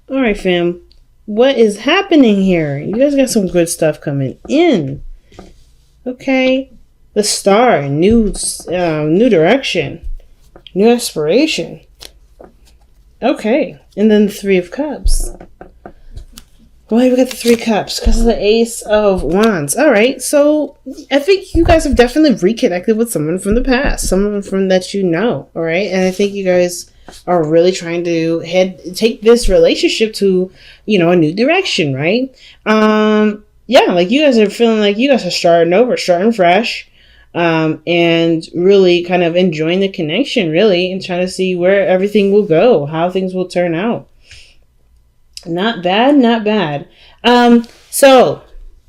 All right, fam. What is happening here? You guys got some good stuff coming in. Okay. The Star, new direction, new aspiration. Okay. And then the Three of Cups. Why we got the Three Cups? Because of the Ace of Wands. All right. So I think you guys have definitely reconnected with someone from the past, someone from that you know. All right. And I think you guys are really trying to take this relationship to, a new direction, right? Yeah, like you guys are feeling like you guys are starting over, starting fresh, and really kind of enjoying the connection, really, and trying to see where everything will go, how things will turn out. Not bad, not bad. So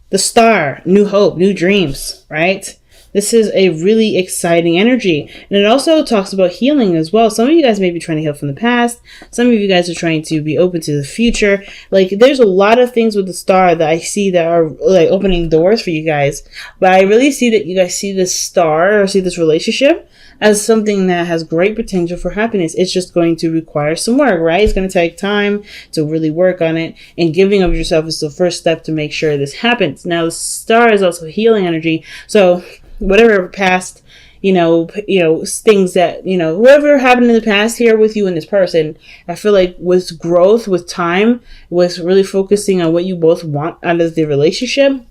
the Star, new hope, new dreams, right? This is a really exciting energy. And it also talks about healing as well. Some of you guys may be trying to heal from the past. Some of you guys are trying to be open to the future. Like, there's a lot of things with the Star that I see that are like opening doors for you guys. But I really see that you guys see this Star or see this relationship as something that has great potential for happiness. It's just going to require some work, right? It's going to take time to really work on it. And giving of yourself is the first step to make sure this happens. Now, the Star is also healing energy. So whatever past, things that, whatever happened in the past here with you and this person, I feel like with growth, with time, with really focusing on what you both want out of the relationship,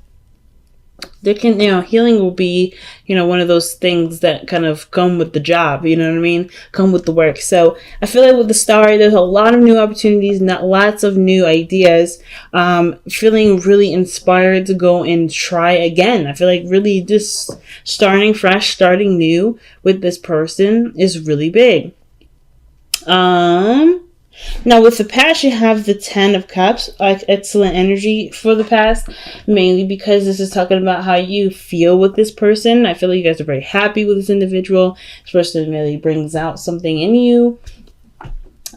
healing will be, one of those things that kind of come with the job, you know what I mean? Come with the work. So I feel like with the Star, there's a lot of new opportunities, lots of new ideas, feeling really inspired to go and try again. I feel like really just starting fresh, starting new with this person is really big. Now, with the past, you have the 10 of Cups, like excellent energy for the past, mainly because this is talking about how you feel with this person. I feel like you guys are very happy with this individual. This person really brings out something in you.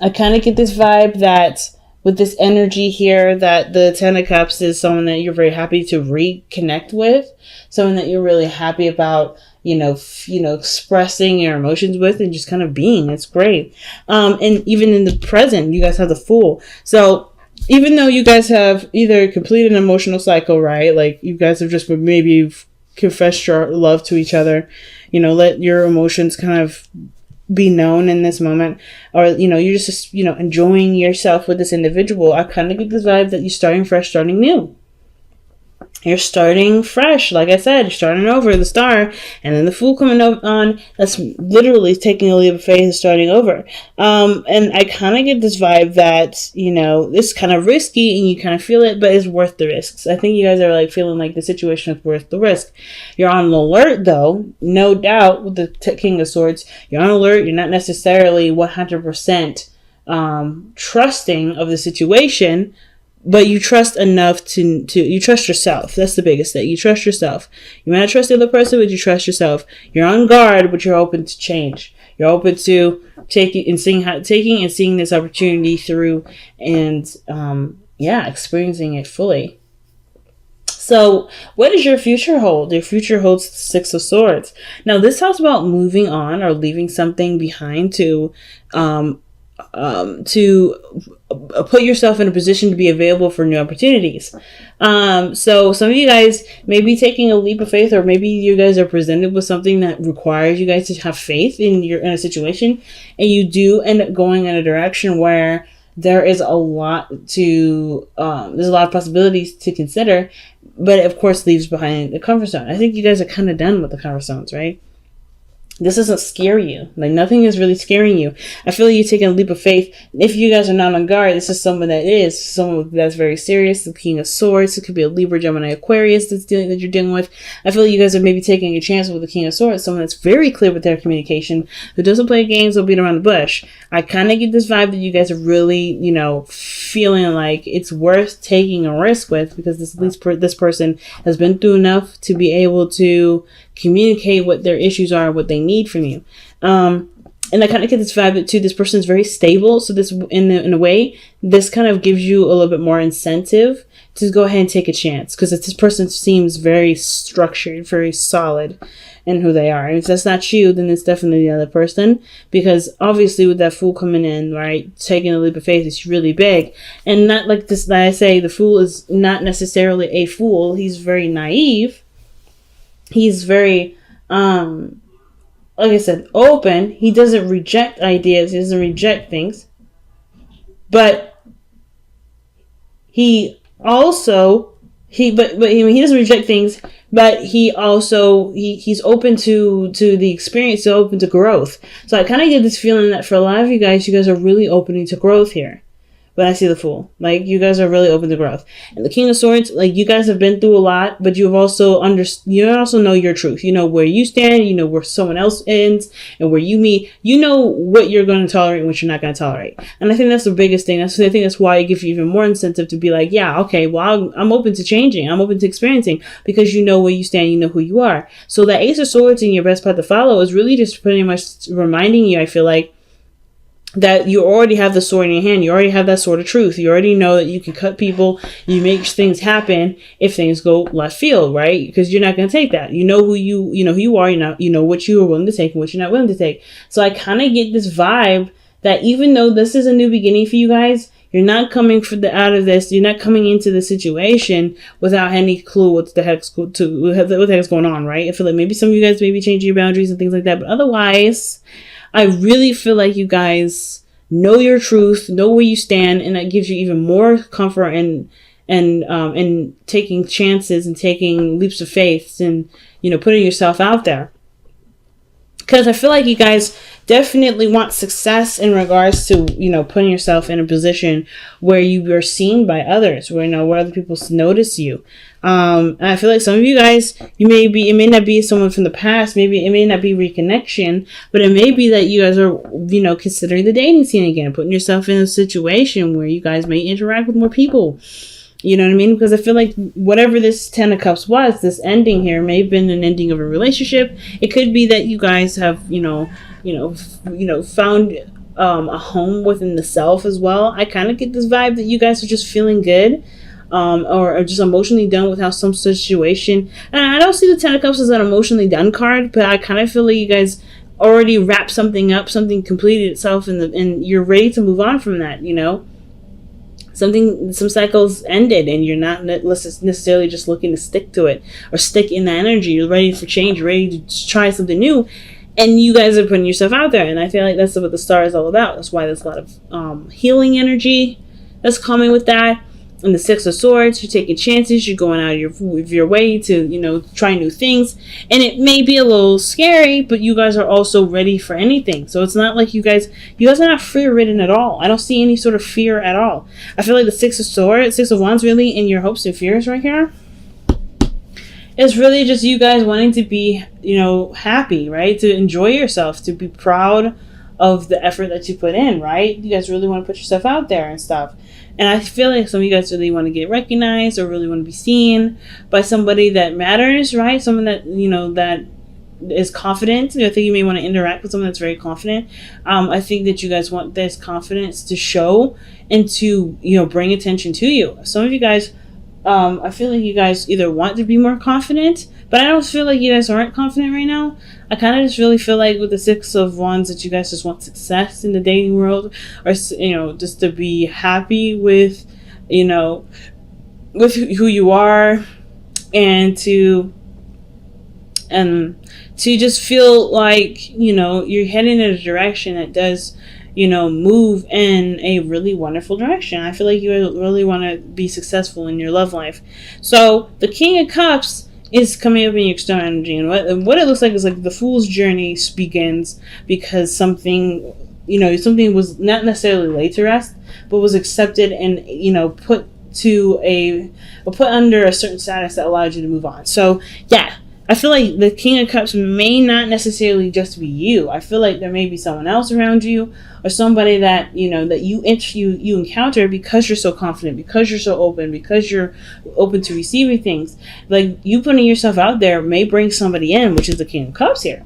I kind of get this vibe that with this energy here, that the 10 of Cups is someone that you're very happy to reconnect with, someone that you're really happy about, expressing your emotions with and just kind of being. It's great. And even in the present, you guys have the Fool. So even though you guys have either completed an emotional cycle, right? Like you guys have just maybe confessed your love to each other, let your emotions kind of be known in this moment, or you're just enjoying yourself with this individual. I kind of get this vibe that you're starting fresh, starting new. You're starting fresh. Like I said, you're starting over, the Star, and then the Fool coming on. That's literally taking a leap of faith and starting over. And I kind of get this vibe that, it's kind of risky and you kind of feel it, but it's worth the risks. I think you guys are like feeling like the situation is worth the risk. You're on alert though, no doubt, with the King of Swords. You're on alert. You're not necessarily 100% trusting of the situation, but you trust enough to you trust yourself. That's the biggest thing. You trust yourself. You might not trust the other person, but you trust yourself. You're on guard, but you're open to change. You're open to taking and seeing this opportunity through and experiencing it fully. So what does your future hold? Your future holds the Six of Swords. Now this talks about moving on or leaving something behind to put yourself in a position to be available for new opportunities. So some of you guys may be taking a leap of faith, or maybe you guys are presented with something that requires you guys to have faith in a situation, and you do end up going in a direction where there is a lot there's a lot of possibilities to consider, but of course leaves behind the comfort zone. I think you guys are kind of done with the comfort zones, right? This doesn't scare you. Like, nothing is really scaring you. I feel like you're taking a leap of faith. If you guys are not on guard, this is someone that's very serious. The King of Swords. It could be a Libra, Gemini, Aquarius that you're dealing with. I feel like you guys are maybe taking a chance with the King of Swords. Someone that's very clear with their communication, who doesn't play games or beat around the bush. I kind of get this vibe that you guys are really, feeling like it's worth taking a risk with, because this person has been through enough to be able to communicate what their issues are, what they need from you. And I kind of get this vibe that too, this person's very stable. So this, in a way, this kind of gives you a little bit more incentive to go ahead and take a chance. Because this person seems very structured, very solid in who they are. And if that's not you, then it's definitely the other person. Because obviously with that Fool coming in, right, taking a leap of faith is really big. And not like this, like I say, the Fool is not necessarily a fool. He's very naive. He's very, like I said, open. He doesn't reject ideas. He doesn't reject things. But he also, he doesn't reject things, but he also, he's open to the experience, so open to growth. So I kind of get this feeling that for a lot of you guys are really opening to growth here. But I see the Fool. Like, you guys are really open to growth. And the King of Swords, like, you guys have been through a lot, but you also know your truth. You know where you stand, you know where someone else ends, and where you meet. You know what you're going to tolerate and what you're not going to tolerate. And I think that's the biggest thing. I think that's why it gives you even more incentive to be like, yeah, okay, well, I'm open to changing. I'm open to experiencing, because you know where you stand, you know who you are. So that Ace of Swords in your best path to follow is really just pretty much reminding you, I feel like, that you already have the sword in your hand. You already have that sword of truth. You already know that you can cut people. You make things happen if things go left field, right? Because you're not going to take that. You know who you are. You know what you are willing to take and what you're not willing to take. So I kind of get this vibe that even though this is a new beginning for you guys, you're not coming out of this. You're not coming into the situation without any clue what the heck's going on, right? I feel like maybe some of you guys may be changing your boundaries and things like that, but otherwise, I really feel like you guys know your truth, know where you stand, and that gives you even more comfort and taking chances and taking leaps of faith and, putting yourself out there. Because I feel like you guys definitely want success in regards to, putting yourself in a position where you are seen by others, where other people notice you. And I feel like some of you guys, it may not be someone from the past, maybe it may not be reconnection, but it may be that you guys are, considering the dating scene again, putting yourself in a situation where you guys may interact with more people. You know what I mean? Because I feel like whatever this Ten of Cups was, this ending here may have been an ending of a relationship. It could be that you guys have, found a home within the self as well. I kind of get this vibe that you guys are just feeling good, or just emotionally done with how some situation. And I don't see the Ten of Cups as an emotionally done card, but I kind of feel like you guys already wrapped something up, something completed itself, and you're ready to move on from that. Some cycles ended, and you're not necessarily just looking to stick to it or stick in that energy. You're ready for change, you're ready to try something new, and you guys are putting yourself out there. And I feel like that's what the star is all about. That's why there's a lot of healing energy that's coming with that. And the Six of Swords, you're taking chances, you're going out of your way to, try new things. And it may be a little scary, but you guys are also ready for anything. So it's not like you guys are not fear-ridden at all. I don't see any sort of fear at all. I feel like the Six of Wands really in your hopes and fears right here. It's really just you guys wanting to be, happy, right? To enjoy yourself, to be proud of the effort that you put in, right? You guys really want to put yourself out there and stuff. And I feel like some of you guys really want to get recognized or really want to be seen by somebody that matters, right? Someone that, that is confident. I think you may want to interact with someone that's very confident. I think that you guys want this confidence to show and to, bring attention to you. Some of you guys, I feel like you guys either want to be more confident, but I don't feel like you guys aren't confident right now. I kind of just really feel like with the Six of Wands that you guys just want success in the dating world, or, just to be happy with, with who you are, and to just feel like, you're heading in a direction that does, move in a really wonderful direction. I feel like you really want to be successful in your love life. So the King of Cups is coming up in your external energy, and what it looks like is like the Fool's journey begins because something was not necessarily laid to rest, but was accepted and put under a certain status that allowed you to move on. So yeah, I feel like the King of Cups may not necessarily just be you. I feel like there may be someone else around you, or somebody that that you encounter because you're so confident, because you're so open, because you're open to receiving things. Like, you putting yourself out there may bring somebody in, which is the King of Cups here.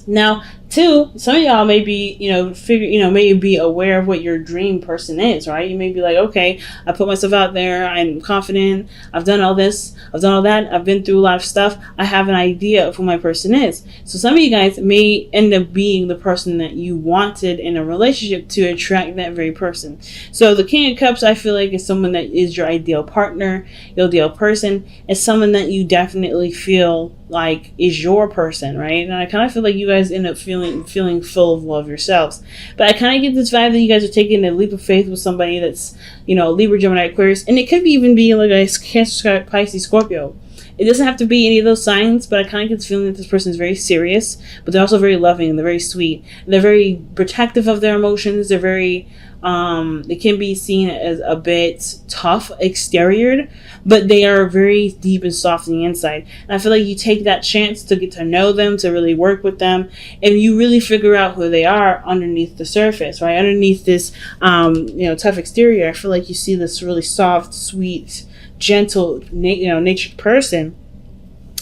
Now, Two, some of y'all may be, may be aware of what your dream person is, right? You may be like, okay, I put myself out there. I'm confident. I've done all this. I've done all that. I've been through a lot of stuff. I have an idea of who my person is. So some of you guys may end up being the person that you wanted in a relationship to attract that very person. So the King of Cups, I feel like, is someone that is your ideal partner, your ideal person. It's someone that you definitely feel like is your person, right? And I kind of feel like you guys end up feeling full of love yourselves. But I kind of get this vibe that you guys are taking a leap of faith with somebody that's, Libra, Gemini, Aquarius, and it could even be like a Cancer, Pisces, Scorpio. It doesn't have to be any of those signs, but I kind of get this feeling that this person is very serious, but they're also very loving and they're very sweet. And they're very protective of their emotions. They're very, they can be seen as a bit tough exterior, but they are very deep and soft on the inside. And I feel like you take that chance to get to know them, to really work with them, and you really figure out who they are underneath the surface, right? Underneath this, tough exterior, I feel like you see this really soft, sweet, gentle, natured person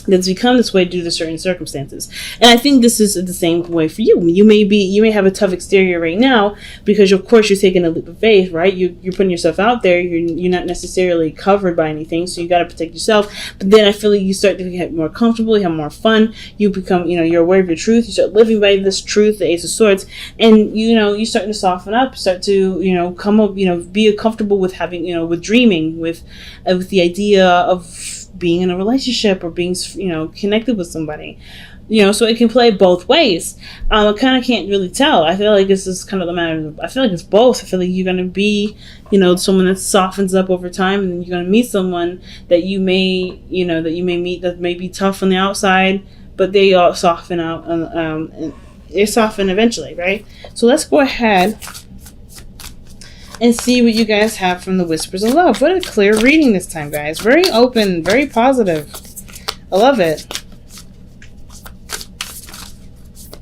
that's become this way due to certain circumstances. And I think this is the same way for you. You may have a tough exterior right now because, of course, you're taking a leap of faith, right? You're putting yourself out there. You're not necessarily covered by anything, so you got to protect yourself. But then I feel like you start to get more comfortable, you have more fun. You become, you're aware of your truth. You start living by this truth, the Ace of Swords, and you're starting to soften up, start to come up, be comfortable with having, with dreaming, with the idea of being in a relationship or being, connected with somebody, so it can play both ways. I kind of can't really tell. I feel like this is kind of the matter. I feel like it's both. I feel like you're going to be, someone that softens up over time, and then you're going to meet someone that you may meet that may be tough on the outside, but they all soften out, and they soften eventually, right? So let's go ahead and see what you guys have from the Whispers of Love. What a clear reading this time, guys. Very open, very positive. I love it.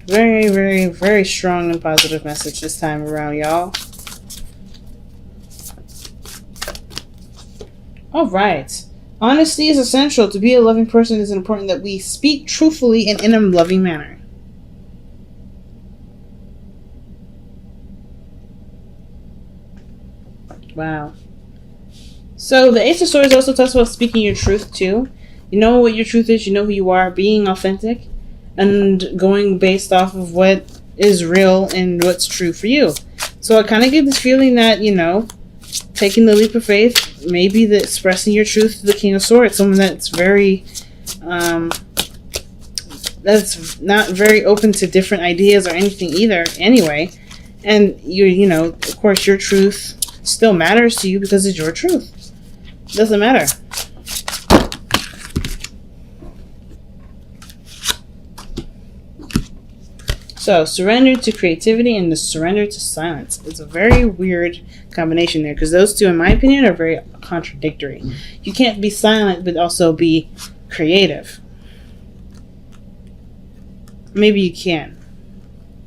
Very, very, very strong and positive message this time around, y'all. All right. Honesty is essential. To be a loving person, it's important that we speak truthfully and in a loving manner. Wow. So the Ace of Swords also talks about speaking your truth too. You know what your truth is, you know who you are, being authentic, and going based off of what is real and what's true for you. So I kind of get this feeling that, taking the leap of faith, maybe the expressing your truth to the King of Swords, someone that's very, that's not very open to different ideas or anything either anyway. And of course, your truth still matters to you because it's your truth. It doesn't matter. So, surrender to creativity and the surrender to silence. It's a very weird combination there because those two, in my opinion, are very contradictory. You can't be silent but also be creative. Maybe you can.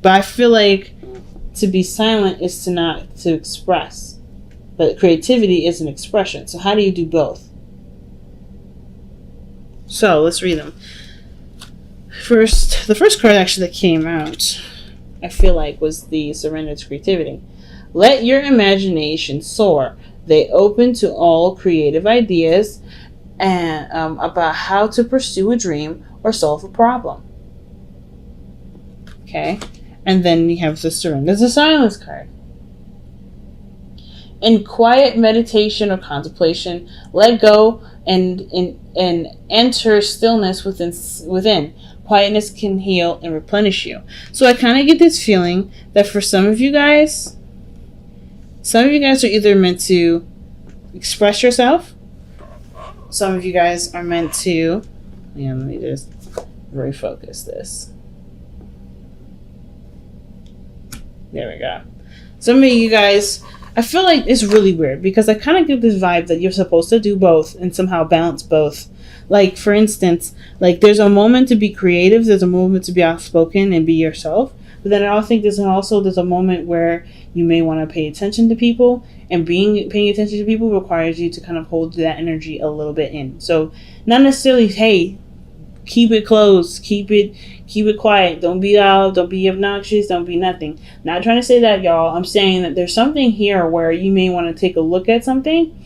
But I feel like to be silent is to express. But creativity is an expression. So how do you do both? So let's read them. The first card actually that came out, I feel like, was the surrender to creativity. Let your imagination soar. They open to all creative ideas and about how to pursue a dream or solve a problem. Okay, and then we have the surrender to silence card. In quiet meditation or contemplation, let go and enter stillness within. Quietness can heal and replenish you. So I kind of get this feeling that for some of you guys are either meant to express yourself. Some of you guys are meant to, let me just refocus this. There we go. Some of you guys, I feel like it's really weird because I kind of get this vibe that you're supposed to do both and somehow balance both. Like, for instance, like there's a moment to be creative, there's a moment to be outspoken and be yourself. But then I think there's a moment where you may want to pay attention to people, and paying attention to people requires you to kind of hold that energy a little bit in. So not necessarily, hey, Keep it close. Keep it quiet. Don't be loud. Don't be obnoxious. Don't be nothing. Not trying to say that, y'all. I'm saying that there's something here where you may want to take a look at something.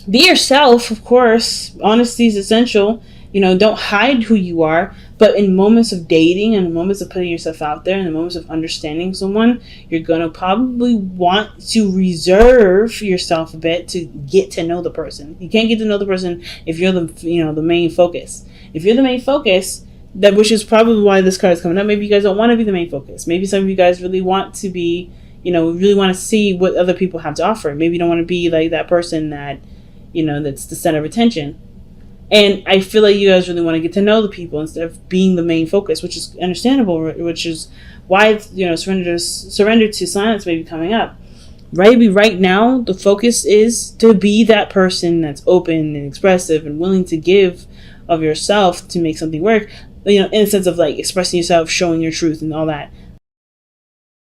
Be yourself, of course. Honesty is essential. Don't hide who you are. But in moments of dating and in moments of putting yourself out there and in moments of understanding someone, you're going to probably want to reserve yourself a bit to get to know the person. You can't get to know the person if you're the main focus. If you're the main focus, which is probably why this card is coming up, maybe you guys don't want to be the main focus. Maybe some of you guys really want to be, really want to see what other people have to offer. Maybe you don't want to be like that person that, that's the center of attention. And I feel like you guys really want to get to know the people instead of being the main focus, which is understandable, which is why, surrender to silence may be coming up. Maybe right now, the focus is to be that person that's open and expressive and willing to give of yourself to make something work, in the sense of like expressing yourself, showing your truth and all that.